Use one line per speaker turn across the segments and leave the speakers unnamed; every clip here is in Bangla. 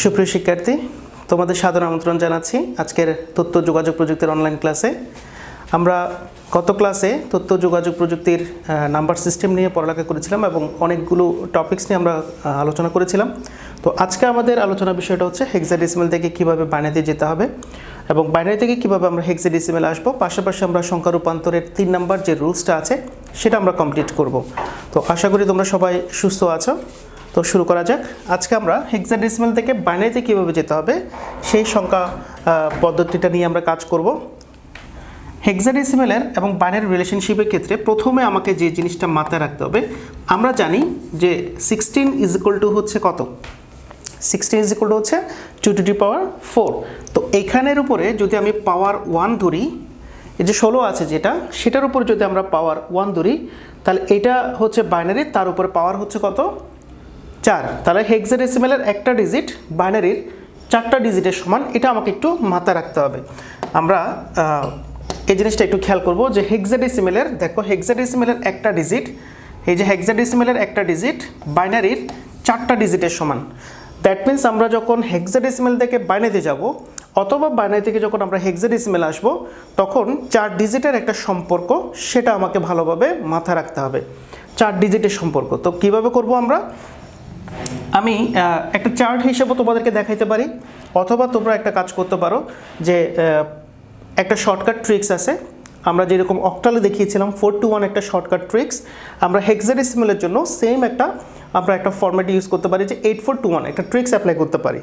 সুপ্রিয় শিক্ষার্থী, তোমাদের সাদর আমন্ত্রণ জানাচ্ছি আজকের তথ্য যোগাযোগ প্রযুক্তির অনলাইন ক্লাসে। আমরা গত ক্লাসে তথ্য যোগাযোগ প্রযুক্তির নাম্বার সিস্টেম নিয়ে পড়ালেখা করেছিলাম এবং অনেকগুলো টপিকস নিয়ে আমরা আলোচনা করেছিলাম। তো আজকে আমাদের আলোচনার বিষয়টা হচ্ছে হেক্সাডেসিমাল থেকে কীভাবে বাইনারিতে যেতে হবে এবং বাইনারি থেকে কীভাবে আমরা হেক্সাডেসিমালে আসবো। পাশাপাশি আমরা সংখ্যা রূপান্তরের 3 নাম্বার যে রুলসটা আছে সেটা আমরা কমপ্লিট করব। তো আশা করি তোমরা সবাই সুস্থ আছো। তো শুরু করা যাক। আজকে আমরা হেক্সাডেসিমাল থেকে বাইনারিতে কীভাবে যেতে হবে সেই সংখ্যা পদ্ধতিটা নিয়ে আমরা কাজ করব। হেক্সাডেসিমালের এবং বাইনারি রিলেশনশিপের ক্ষেত্রে প্রথমে আমাকে যে জিনিসটা মাথায় রাখতে হবে, আমরা জানি যে 16 ইজ ইকুয়াল টু হচ্ছে কত? 16 ইজ ইকুয়াল টু হচ্ছে 2 টু দি পাওয়ার 4। তো এইখানের উপরে যদি আমি পাওয়ার 1 ধরি, এই যে 16 আছে যেটা, সেটার উপরে যদি আমরা পাওয়ার 1 ধরি, তাহলে এটা হচ্ছে বাইনারি, তার উপরে পাওয়ার হচ্ছে কত? 4। তাহলে হেক্সাডেসিমালের একটা ডিজিট বাইনারির 4টা ডিজিটের সমান। এটা আমাকে একটু মাথায় রাখতে হবে। আমরা এই জিনিসটা একটু খেয়াল করব যে হেক্সাডেসিমালের, দেখো হেক্সাডেসিমালের একটা ডিজিট, এই যে হেক্সাডেসিমালের একটা ডিজিট বাইনারির 4টা ডিজিটের সমান। দ্যাট মিন্স আমরা যখন হেক্সাডেসিমাল থেকে বাইনারিতে যাব অথবা বাইনারি থেকে যখন আমরা হেক্সাডেসিমালে আসব, তখন 4 ডিজিটের একটা সম্পর্ক, সেটা আমাকে ভালোভাবে মাথায় রাখতে হবে। 4 ডিজিটের সম্পর্ক। তো কিভাবে করব আমরা? আমি একটা চার্ট হিসেবে তোমাদেরকে দেখাইতে পারি, অথবা তোমরা একটা কাজ করতে পারো যে একটা শর্টকাট ট্রিক্স আছে। আমরা যেরকম অক্টালে দেখিয়েছিলাম 4 to 1 একটা শর্টকাট ট্রিক্স, আমরা হেক্সাডেসিমালের জন্য সেম আমরা একটা ফরম্যাট ইউজ করতে পারি যে 8 4 2 1 একটা ট্রিক্স অ্যাপ্লাই করতে পারি।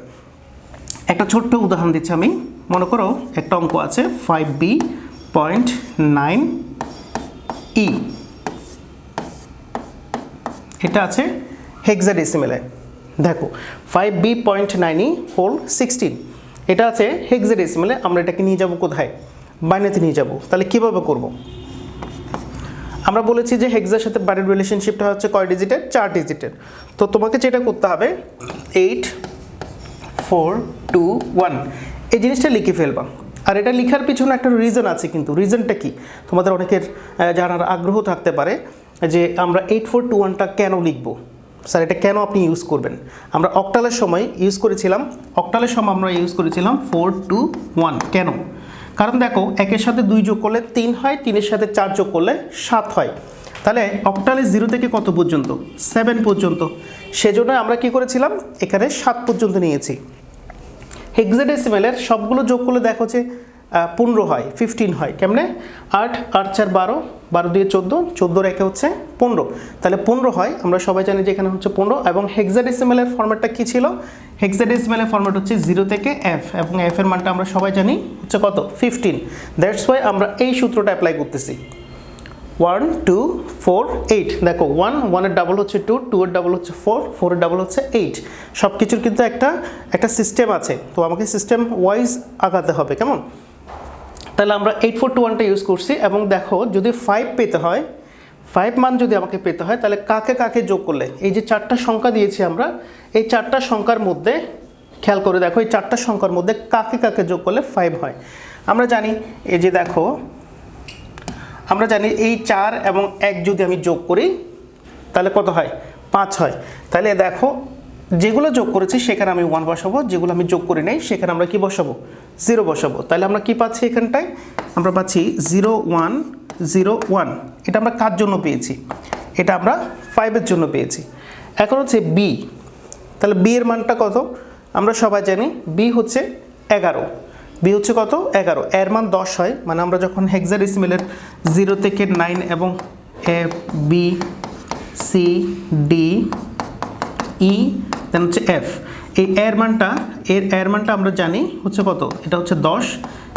একটা ছোট্ট উদাহরণ দিচ্ছি আমি। মনে করো একটা অঙ্ক আছে 5b.9e, এটা আছে হেক্সাডেসিমালে। দেখো 5b.9e হোল 16, এটা আছে হেক্সাডেসিমালে। আমরা এটাকে নিয়ে যাব কোথায়? বাইনারিতে নিয়ে যাব। তাহলে কিভাবে করব? আমরা বলেছি যে হেক্সার সাথে বাইনারি রিলেশনশিপটা হচ্ছে কয় ডিজিটের? 4 ডিজিটের। তো তোমাকে যেটা করতে হবে 8 4 2 1 এই জিনিসটা লিখে ফেলবা। আর এটা লেখার পিছনে একটা রিজন আছে, কিন্তু রিজনটা কি তোমাদের অনেকের জানার আগ্রহ থাকতে পারে যে আমরা 8 4 2 1টা কেন লিখবো, স্যার এটা কেন আপনি ইউজ করবেন? আমরা অক্টালের সময় ইউজ করেছিলাম, আমরা ইউজ করেছিলাম 4 2 1। কেন? কারণ দেখো, 1-এর সাথে 2 যোগ করলে 3 হয়, 3-এর সাথে 4 যোগ করলে 7 হয়। তাহলে অক্টালে 0 থেকে কত পর্যন্ত? 7 পর্যন্ত। সেজন্য আমরা কি করেছিলাম, এখানে 7 পর্যন্ত নিয়েছি। হেক্সাডেসিমালের সবগুলো যোগ করলে দেখো যে 15 হয়, 15 হয়। কেমনে? 8 8 4 12, 12 দিয়ে 14, 14 রেখে হচ্ছে 15, তাহলে 15 হয়। আমরা সবাই জানি যে এখানে হচ্ছে 15। এবং হেক্সাডেসিমালের ফরম্যাটটা কি ছিল? হেক্সাডেসিমালের ফরম্যাট হচ্ছে 0 থেকে f, এবং f এর মানটা আমরা সবাই জানি হচ্ছে কত? 15। দ্যাটস ওয়াই আমরা এই সূত্রটা অ্যাপ্লাই করতেছি। 1 2 4 8। দেখো 1 এর ডাবল হচ্ছে 2, 2 এর ডাবল হচ্ছে 4, 4 এর ডাবল হচ্ছে 8। সব কিছুর কিন্তু একটা সিস্টেম আছে, তো আমাকে সিস্টেম ওয়াইজ আগাতে হবে। কেমন? তাহলে আমরা 8 4 2 1টা ইউজ করছি। এবং দেখো যদি 5 পেতে হয়, 5 মান যদি আমাকে পেতে হয়, তাহলে কাকে কাকে যোগ করলে, এই যে 4টা সংখ্যা দিয়েছি আমরা, এই 4টা সংখ্যার মধ্যে খেয়াল করে দেখো, এই 4টা সংখ্যার মধ্যে কাকে কাকে যোগ করলে 5 হয়। আমরা জানি, এই যে দেখো, আমরা জানি এই 4 এবং 1 যদি আমি যোগ করি তাহলে কত হয়? 5 হয়। তাহলে দেখো, যেগুলো যোগ করেছি সেখানে আমি 1 বসাবো, যেগুলো আমি যোগ করি নাই সেখানে আমরা কি বসাবো? 0 বসাবো। তাহলে আমরা কি পাচ্ছি এখানটায়? আমরা পাচ্ছি 0 1 0 1। এটা আমরা কার জন্য পেয়েছি? এটা আমরা 5-এর জন্য পেয়েছি। এখন হচ্ছে b। তাহলে b এর মানটা কত? আমরা সবাই জানি b হচ্ছে 11। b হচ্ছে কত? 11। এর মান 10 হয়। মানে আমরা যখন হেক্সাডেসিমালের 0 থেকে 9 এবং a b c d e দেন হচ্ছে f, এই এর মানটা আমরা জানি হচ্ছে কত? এটা হচ্ছে 10,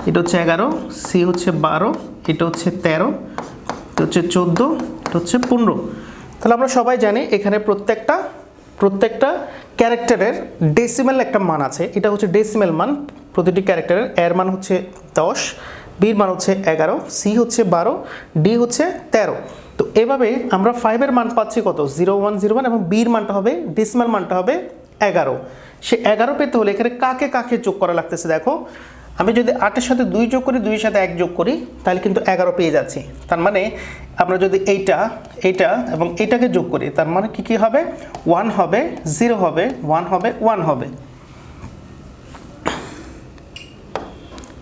এটা হচ্ছে 11, c হচ্ছে 12, এটা হচ্ছে 13, এটা হচ্ছে 14, এটা হচ্ছে 15। তাহলে আমরা সবাই জানি এখানে প্রত্যেকটা ক্যারেক্টারের ডেসিমাল একটা মান আছে। এটা হচ্ছে ডেসিমাল মান প্রতিটি ক্যারেক্টারের। এর মান হচ্ছে 10, বির মান হচ্ছে 11, সি হচ্ছে 12, ডি হচ্ছে 13। তো এভাবে আমরা 5-এর মান পাচ্ছি কত? 0 1 0 1, এবং বির মানটা হবে, ডেসিমাল মানটা হবে 11। সে 11 পেতে হলে এখানে কাকে কাকে যোগ করা লাগতেছে? দেখো আমি যদি 8-এর সাথে 2 যোগ করি, 2-এর সাথে 1 যোগ করি, তাহলে কিন্তু 11 পেয়ে যাচ্ছি। তার মানে আমরা যদি এইটা এবং এটাকে যোগ করি, তার মানে কি হবে? 1 হবে, 0 হবে, 1 হবে, 1 হবে।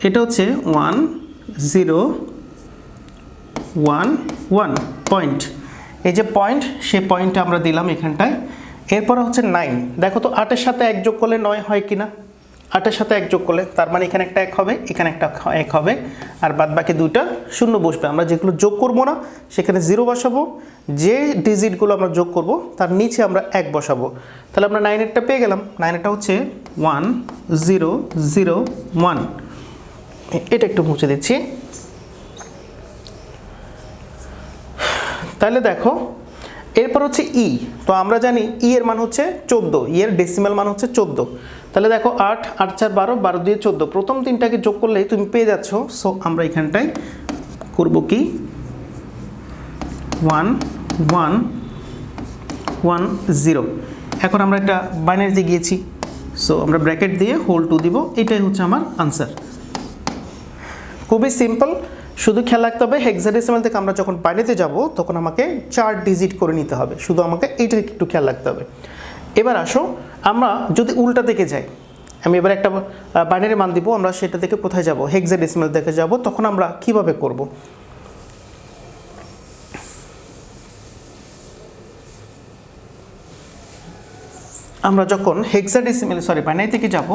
এটা হচ্ছে 1 0 1 1 পয়েন্ট। এই যে পয়েন্ট, সেই পয়েন্টটা আমরা দিলাম এখানটায়। এরপর হচ্ছে 9। দেখো তো 8-এর সাথে 1 যোগ করলে 9 হয় কিনা? 8-এর সাথে 1 যোগ করলে, তার মানে এখানে একটা 1 হবে, এখানে একটা 1 হবে, আর বাদ বাকি 2টা শূন্য বসবে। আমরা যেগুলো যোগ করব না সেখানে 0 বসাবো, যে ডিজিটগুলো আমরা যোগ করব তার নিচে আমরা 1 বসাবো। তাহলে আমরা 9-এরটা পেয়ে গেলাম। 9-এরটা হচ্ছে 1 0 0 1। এটা একটু মুছে দিচ্ছি। তাহলে দেখো, এরপর হচ্ছে ই। তো আমরা জানি ই এর মান হচ্ছে 14, ই এর ডেসিমাল মান হচ্ছে 14। তাহলে দেখো 8 8 4 12, 12 দিয়ে 14, প্রথম তিনটাকে যোগ করলেই তুমি পেয়ে যাচ্ছ। সো আমরা এখানটায় করব কি 1 1 1 0। এখন আমরা একটা বাইনারিতে গিয়েছি, সো আমরা ব্র্যাকেট দিয়ে হোল 2 দিব। এটাই হচ্ছে আমার আনসার। খুবই সিম্পল, শুধু খেয়াল রাখতে হবে হেক্সাডেসিমাল থেকে আমরা যখন বাইনারিতে যাব তখন আমাকে 4 ডিজিট করে নিতে হবে। শুধু আমাকে এইটা একটু খেয়াল রাখতে হবে। এবার আসো, আমরা যদি উল্টা দিকে যাই, আমি এবার একটা বাইনারি মান দিব, আমরা সেটা থেকে কোথায় যাব? হেক্সাডেসিমাল থেকে যাব। তখন আমরা কিভাবে করব? আমরা যখন হেক্সাডেসিমাল বাইনারি থেকে যাব,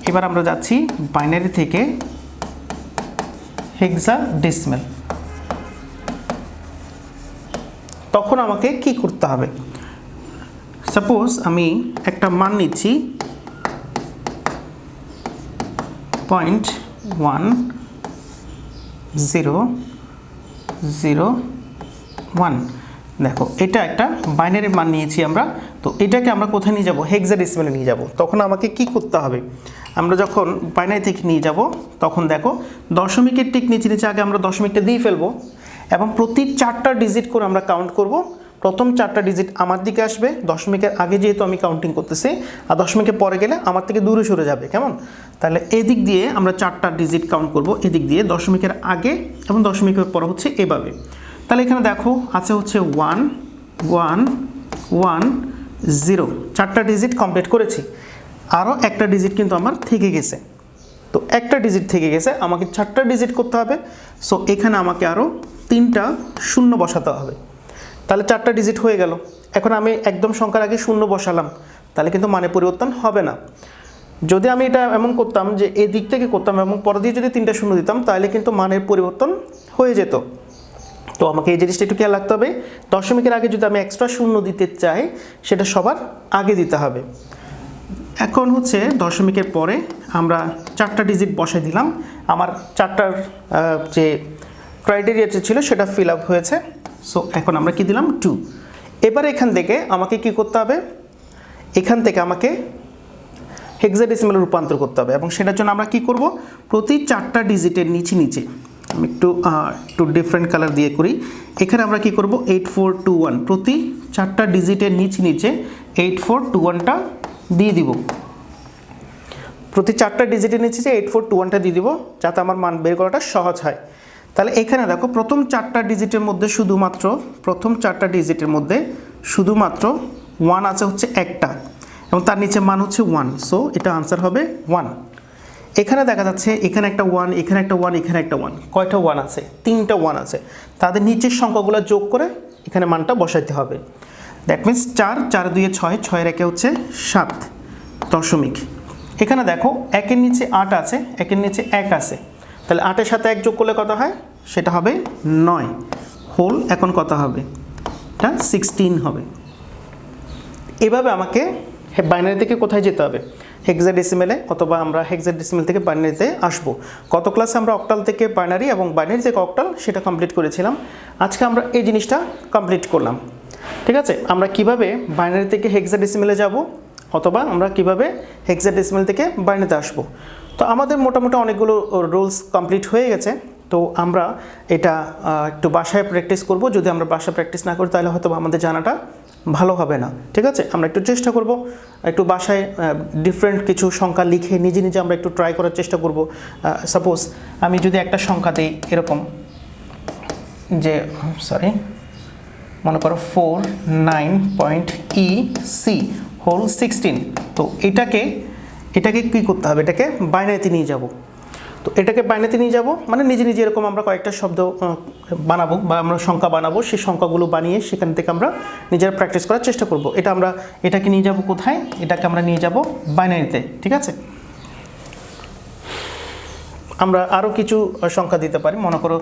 এবার আমরা যাচ্ছি বাইনারি থেকে হেক্সাডেসিমাল। তখন আমাকে কি করতে হবে? সাপোজ আমি একটা মান নিচ্ছি 0.1001। দেখো, এটা একটা বাইনারি মান নিয়েছি আমরা। তো এটাকে আমরা কোথায় নিয়ে যাব? হেক্সাডেসিমালে নিয়ে যাব। তখন আমাকে কি করতে হবে? আমরা যখন বাইনারি থেকে নিয়ে যাব তখন দেখো দশমিকের ঠিক নিচে নিচে আগে আমরা দশমিকটা দিয়ে ফেলবো, এবং প্রতি 4টা ডিজিট করে আমরা কাউন্ট করব। প্রথম 4টা ডিজিট আমার দিকে আসবে, দশমিকের আগে যেহেতু আমি কাউন্টিং করতেছি, আর দশমিকের পরে গেলে আমার থেকে দূরে সরে যাবে। কেমন? তাহলে এদিক দিয়ে আমরা 4টা ডিজিট কাউন্ট করব, এদিক দিয়ে দশমিকের আগে এবং দশমিকের পরে হচ্ছে এভাবে। তাহলে এখানে দেখো আছে হচ্ছে 1 1 1 0, 4টা ডিজিট কমপ্লিট করেছি। আরও একটা ডিজিট কিন্তু আমার থেকে গেছে। তো একটা ডিজিট থেকে গেছে, আমাকে 4টা ডিজিট করতে হবে। সো এখানে আমাকে আরও 3টা শূন্য বসাতে হবে। তাহলে 4টা ডিজিট হয়ে গেল। এখন আমি একদম সংখ্যার আগে শূন্য বসালাম, তাহলে কিন্তু মানে পরিবর্তন হবে না। যদি আমি এটা এমন করতাম যে এই দিক থেকে করতাম এবং পরে দিয়ে যদি 3টা শূন্য দিতাম, তাহলে কিন্তু মানের পরিবর্তন হয়ে যেত। তো আমাকে এই জিনিসটা একটু খেয়াল রাখতে হবে। দশমিকের আগে যদি আমি এক্সট্রা শূন্য দিতে চাই, সেটা সবার আগে দিতে হবে। এখন হচ্ছে দশমিকের পরে আমরা 4টা ডিজিট বসাই দিলাম। আমার 4টার যে ক্রাইটেরিয়াটা ছিল সেটা ফিল আপ হয়েছে। সো এখন আমরা কি দিলাম? 2। এবার এখান থেকে আমাকে কি করতে হবে? এখান থেকে আমাকে হেক্সাডেসিমালে রূপান্তর করতে হবে, এবং সেটার জন্য আমরা কি করব? প্রতি 4টা ডিজিটের নিচে নিচে আমি একটু ডিফারেন্ট কালার দিয়ে করি। এখানে আমরা কি করব? 8421, প্রতি 4টা ডিজিটের নিচে নিচে 8421টা দিয়ে দিব। প্রতি 4টা ডিজিটের নিচে 8421টা দিয়ে দিব, যাতে আমার মান বের করাটা সহজ হয়। তাহলে এখানে দেখো প্রথম 4টা ডিজিটের মধ্যে শুধুমাত্র 1 আছে হচ্ছে একটা, এবং তার নিচে মান হচ্ছে 1। সো এটা আনসার হবে 1। এখানে দেখা যাচ্ছে এখানে একটা 1, এখানে একটা 1, এখানে একটা 1। কয়টা 1 আছে? 3টা 1 আছে। তাদের নিচের সংখ্যাগুলো যোগ করে এখানে মানটা বসাইতে হবে। দ্যাট মিন্স 4 4 2 6, 6 একে হচ্ছে 7 দশমিক। এখানে দেখো 1-এর নিচে 8 আছে, 1-এর নিচে 1 আছে। তাহলে 8-এর সাথে 1 যোগ করলে কত হয়? সেটা হবে 9 হোল। এখন কত হবে? এটা 16 হবে। এভাবে আমাকে বাইনারি থেকে কোথায় যেতে হবে? হেক্সাডেসিমালে, অথবা আমরা হেক্সাডেসিমাল থেকে বাইনারিতে আসব। গত ক্লাসে আমরা অক্টাল থেকে বাইনারি এবং বাইনারি থেকে অক্টাল সেটা কমপ্লিট করেছিলাম। আজকে আমরা এই জিনিসটা কমপ্লিট করলাম। ঠিক আছে, আমরা কিভাবে বাইনারি থেকে হেক্সাডেসিমালে যাব, অথবা আমরা কিভাবে হেক্সাডেসিমাল থেকে বাইনারিতে আসব। তো আমাদের মোটামুটি অনেকগুলো রুলস কমপ্লিট হয়ে গেছে। তো আমরা এটা একটু বাসায় প্র্যাকটিস করব। যদি আমরা বাসায় প্র্যাকটিস না করি তাহলে হয়তো আমাদের জানাটা ভালো হবে না, ঠিক আছে। আমরা একটু চেষ্টা করব, একটু বাসায় ডিফারেন্ট কিছু সংখ্যা লিখে নিজে নিজে আমরা একটু ট্রাই করার চেষ্টা করব। সাপোজ আমি যদি একটা সংখ্যা দিই এরকম যে সরি মনে করো 49.EC হোল 16, তো এটাকে কী করতে হবে, এটাকে বাইনারিতে নিয়ে যাব। তো এটাকে বাইনারিতে নিয়ে যাব মানে নিজে নিজে এরকম আমরা কয়েকটা শব্দ বানাবো বা আমরা সংখ্যা বানাবো, সেই সংখ্যাগুলো বানিয়ে সেখান থেকে আমরা নিজেরা প্র্যাকটিস করার চেষ্টা করব। এটাকে নিয়ে যাব কোথায়, এটাকে আমরা নিয়ে যাব বাইনারিতে, ঠিক আছে। আমরা আরও কিছু সংখ্যা দিতে পারি। মনে করো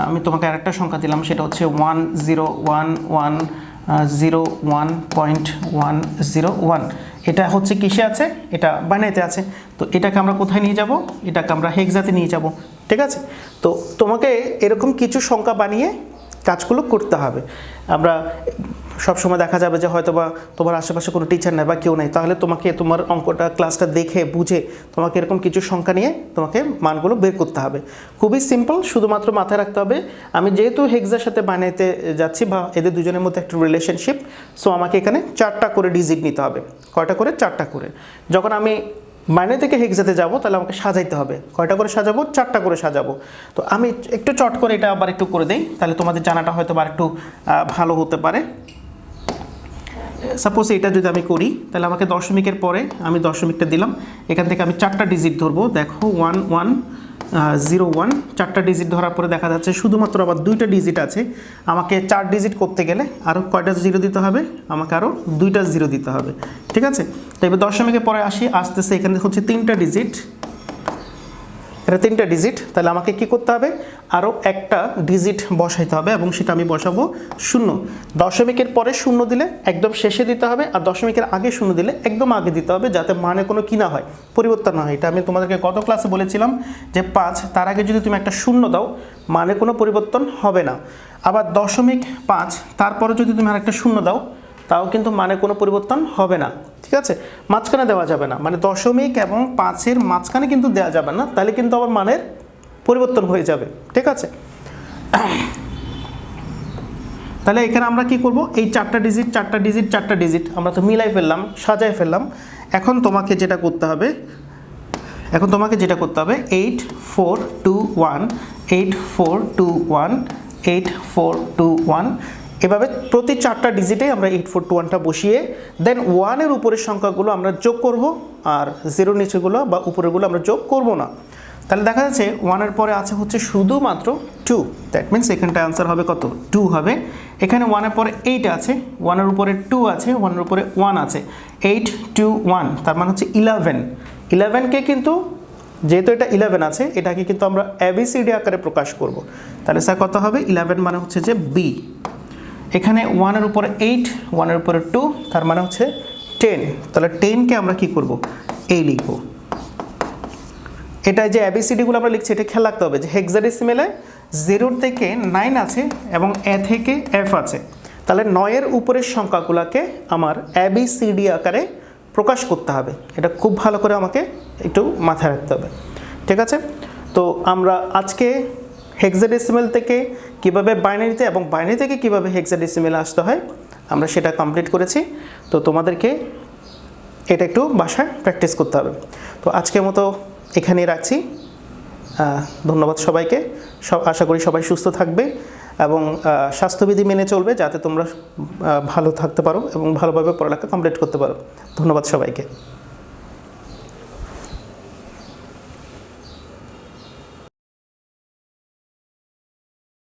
আমি তোমাকে আরেকটা সংখ্যা দিলাম, সেটা হচ্ছে 101101.101। এটা হচ্ছে কিসে আছে, এটা বাইনারিতে আছে। তো এটাকে আমরা কোথায় নিয়ে যাব, এটাকে আমরা হেক্সাতে নিয়ে যাব, ঠিক আছে। তো তোমাকে এরকম কিছু সংখ্যা বানিয়ে কাজগুলো করতে হবে। আমরা সবসময় দেখা যাবে যে হয়তো বা তোমার আশেপাশে কোনো টিচার নেই বা কেউ নেই, তাহলে তোমাকে তোমার অঙ্কটা ক্লাসটা দেখে বুঝে তোমাকে এরকম কিছু সংখ্যা নিয়ে তোমাকে মানগুলো বের করতে হবে। খুবই সিম্পল, শুধুমাত্র মাথায় রাখতে হবে আমি যেহেতু হেক্সার সাথে বানাইতে যাচ্ছি বা এদের দুজনের মধ্যে একটা রিলেশনশিপ, সো আমাকে এখানে 4টা করে ডিজিট নিতে হবে। কয়টা করে, 4টা করে। যখন আমি বাইনারি থেকে হেক্সাতে যাব তাহলে আমাকে সাজাইতে হবে। কয়টা করে সাজাবো, 4টা করে সাজাবো। তো আমি একটু চট করে এটা আবার একটু করে দেই, তাহলে তোমাদের জানাটা হয়তো বা একটু ভালো হতে পারে। সাপোজ এটা যদি আমি করি তাহলে আমাকে দশমিকের পরে আমি দশমিকটা দিলাম, এখান থেকে আমি 4টা ডিজিট ধরবো। দেখো 1101, 4টা ডিজিট ধরার পরে দেখা যাচ্ছে শুধুমাত্র আবার 2টা ডিজিট আছে। আমাকে 4 ডিজিট করতে গেলে আরও কয়টা জিরো দিতে হবে, আমাকে আরও 2টা জিরো দিতে হবে, ঠিক আছে। তো এবার দশমিকের পরে আসি, আসতেছে এখানে হচ্ছে 3টা ডিজিট, এটা 3টা ডিজিট। তাহলে আমাকে কি করতে হবে, আরও একটা ডিজিট বসাইতে হবে এবং সেটা আমি বসাবো 0। দশমিকের পরে 0 দিলে একদম শেষে দিতে হবে, আর দশমিকের আগে 0 দিলে একদম আগে দিতে হবে, যাতে মানে কোনো কি না হয়, পরিবর্তন না হয়। এটা আমি তোমাদেরকে গত ক্লাসে বলেছিলাম যে 5, তার আগে যদি তুমি একটা 0 দাও মানে কোনো পরিবর্তন হবে না। আবার 0.5 তারপরে যদি তুমি আরেকটা 0 দাও তাও কিন্তু মানে কোনো পরিবর্তন হবে না, ঠিক আছে। মাঝখানে দেওয়া যাবে না, মানে দশমিক এবং 5-এর মাঝখানে কিন্তু দেওয়া যাবে না, তাহলে কিন্তু আবার মানের পরিবর্তন হয়ে যাবে, ঠিক আছে। তাহলে এখানে আমরা কি করব, এই 4টা ডিজিট আমরা তো মিলাই ফেললাম, সাজায় ফেললাম। এখন তোমাকে যেটা করতে হবে 8421 এভাবে প্রতি 4টা ডিজিটে আমরা 8421টা বসিয়ে দেন 1-এর উপরের সংখ্যাগুলো আমরা যোগ করব, আর 0 নিচেগুলো বা উপরেগুলো আমরা যোগ করব না। তাহলে দেখা যাচ্ছে 1-এর পরে আছে হচ্ছে শুধুমাত্র 2, দ্যাট মিনস এখানটা আনসার হবে কত, 2 হবে। এখানে 1-এর পরে 8 আছে, 1-এর উপরে 2 আছে, 1-এর উপরে 1 আছে, 8 2 1, তার মানে হচ্ছে 11। 11কে কিন্তু যেহেতু এটা 11 আছে, এটাকে কিন্তু আমরা ABCD আকারে প্রকাশ করব। তাহলে স্যার কত হবে, 11 মানে হচ্ছে যে বি। এখানে 1-এর উপরে 8, 1-এর উপরে 2, তার মানে হচ্ছে 10। তাহলে 10কে আমরা কি করব, এই লিখব। এটা যে ABCDগুলো আমরা লিখছি, এটা খেয়াল রাখতে হবে যে হেক্সাডেসিমেলে 0 থেকে 9 আছে এবং A থেকে F আছে। তাহলে 9-এর উপরের সংখ্যাগুলোকে আমার ABCD আকারে প্রকাশ করতে হবে। এটা খুব ভালো করে আমাকে একটু মাথায় রাখতে হবে, ঠিক আছে। তো আমরা আজকে হেক্সাডেসিমেল থেকে কিভাবে বাইনারিতে এবং বাইনারি থেকে কিভাবে হেক্সাডেসিমেলে আসতে হয় আমরা সেটা কমপ্লিট করেছি। তো তোমাদেরকে এটা একটু বাসায় প্র্যাকটিস করতে হবে। তো আজকের মতো এখানেই রাখছি। ধন্যবাদ সবাইকে। আশা করি সবাই সুস্থ থাকবে এবং স্বাস্থ্যবিধি মেনে চলবে, যাতে তোমরা ভালো থাকতে পারো এবং ভালোভাবে পড়ালেখা কমপ্লিট করতে পারো। ধন্যবাদ সবাইকে।